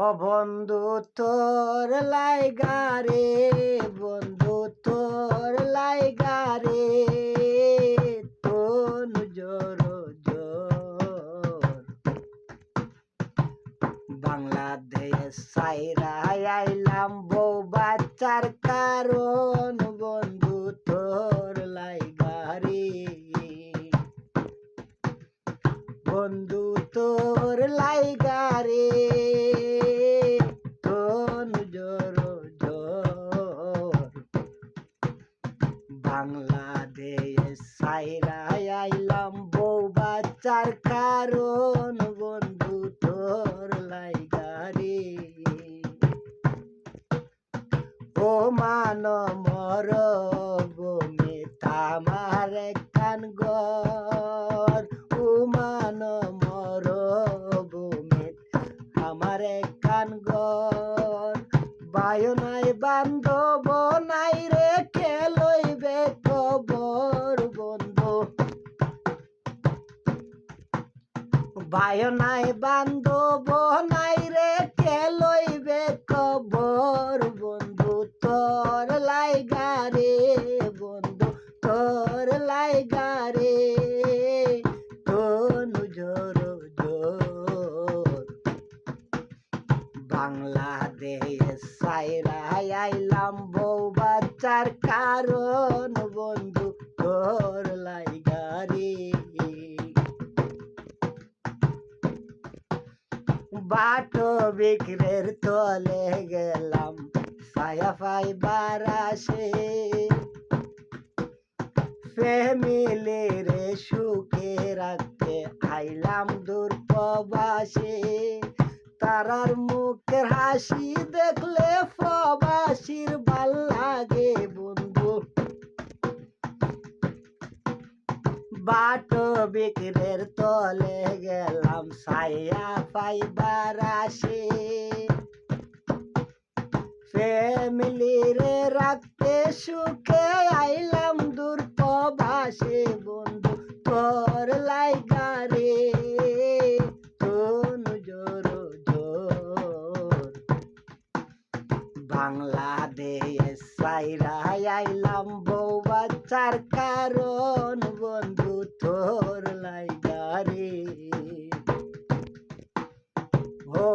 ও বন্ধু তোর লাইগা রে, বন্ধু তোর লাইগা রে, তনু জোর জোর বাংলাদেশ সাইরা আইলাম বউ বাচ্চার কারণ, বন্ধু তোর লাইগা রে, বন্ধু তোর লাইগা রে, তনু জোর জোর বাংলাদেশ সাইরা আইলাম বউ বাচ্চার কারণ, বন্ধু তোর লাইগা রে, ও মান মর বনে তামার কান গর, ও মান মর বনে আমার কান গর, বায়ু নাই বান্ধব নাই রে, কে লইবে খবর বন্ধু, বায়ু নাই বান্ধব নাই রে, কে লইবে খবর বন্ধু তোর লাইগা রে, বন্ধু তোর লাইগা রে, তনু জোর জোর বাংলাদেশ সাইরা আইলাম বউ বাচ্চার কারণ, বন্ধু তোর লাইগা রে, বাটো বিক্রের তলে গেলাম ছায়া পাইবার আসে, ফ্যামিলি রে সুখে রাখতে আইলাম দূর প্রবাসে, তারার মুখের হাসি দেখলে প্রবাসীর ভাল লাগে বন্ধু, বাটো বিক্রের তলে গেলাম ছায়া পাইবার আসে, ফ্যামিলি রে রাখতে সুখে আইলাম দূর প্রবাসে, বন্ধু তোর লাইগা রে, তনু জোর জোর বাংলাদেশ সাইরা আইলাম বউ বাচ্চার কারণ, বন্ধু তোর লাইগা রে, ও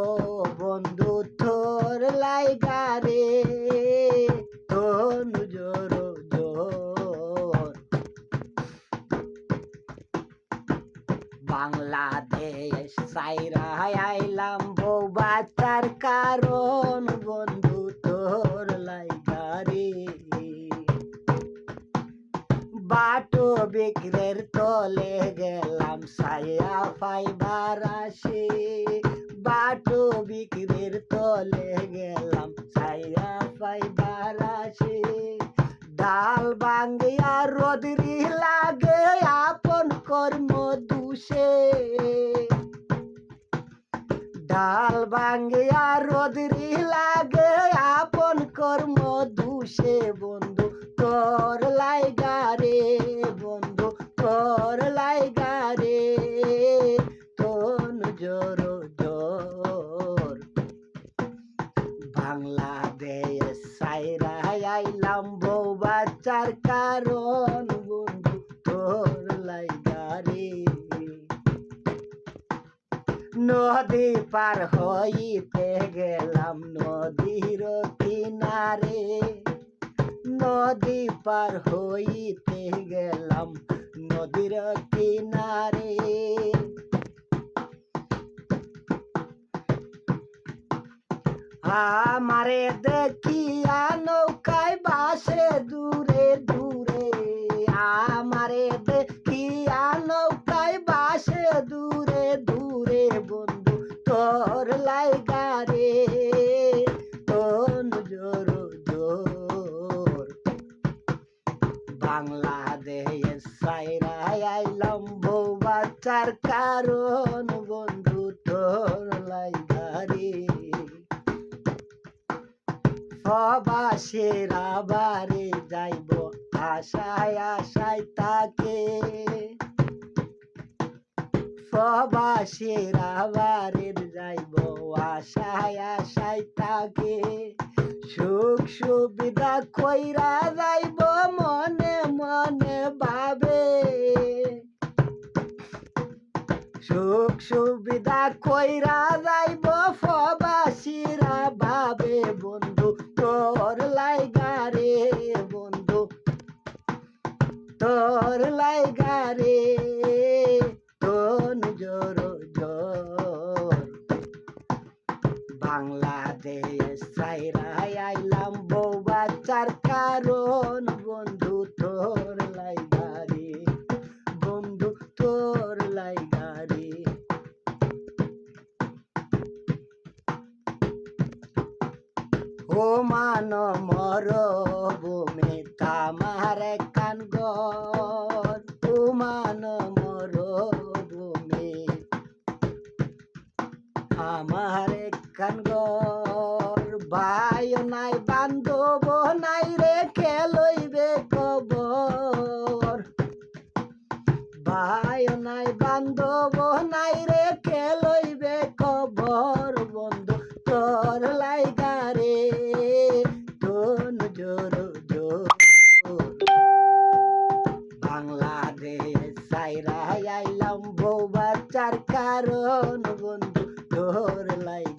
বন্ধু তোর লাইগা রে, তনু জোর জোর বাংলাদেশ সাইরা আইলাম বউ বাচ্চার কারণ, বন্ধু তোর লাইগা রে, বাটো বিক্রের তলে গেলাম ছায়া পাইবার আসে, বাটো বিক্রের তলে গেলাম ছায়া পাইবার আসে, ডাল বাঙ্গিয়া রোদরি লাগে আপন কর্ম দুষে, ডাল বাঙ্গিয়া রোদরি লাগে আপন কর্ম দুষে, বন্ধু তোর লাইগা রে, বন্ধু তোর লাইগা রে, তনু জোর জোর বাংলাদেশ সাইরা আইলাম বউ বাচ্চার কারণ, বন্ধু তোর লাইগা রে, নদী পার হইতে গেলাম নদীর কিনারে, নদী পার হইতে গেলাম নদীর কিনারে, আমারে দেখিয়া নৌকায় বাসে দূরে দূরে, আমারে দেখিয়া নৌকায় বাসে দূরে দূরে, বন্ধু তোর লাইগা রে, তনু জোর জোর বাংলাদেশ সাইরা আইলাম বউ বাচ্চার কারণ, বন্ধু তোর লাইগা রে, প্রবাসীরা বাড়ি যাইব আশায় আশায় তাকে, প্রবাসীরা বাড়ির যাইব আশায় আশায় তাকে সুখ সুবিধা কইরা যাইব মনে মনে ভাবে সুখ সুবিধা কইরা যাইব প্রবাসীরা ভাবে বন্ধু তোর লাইগা রে বন্ধু তোর লাইগা রে তোর জোর জোর বাংলাদেশ সাইরা আইলাম বউ বাচ্চার কারণ বন্ধু তোর লাইগা রে বন্ধু তোর লাইগা রে ও মান মর ভূমি তামার কান গর ও মান মর ভূমি আমার কান গর ভাই নাই বান্ধব নাই রে খেলইবে কবর ভাই নাই বান্ধব নাই রে খেলইবে কবর বন্ধু তোর লাইগা রে তোন জোর জোর বাংলাদেশ সাইরা আইলাম বউ বাচ্চার কারণ বন্ধু তোর লাইগা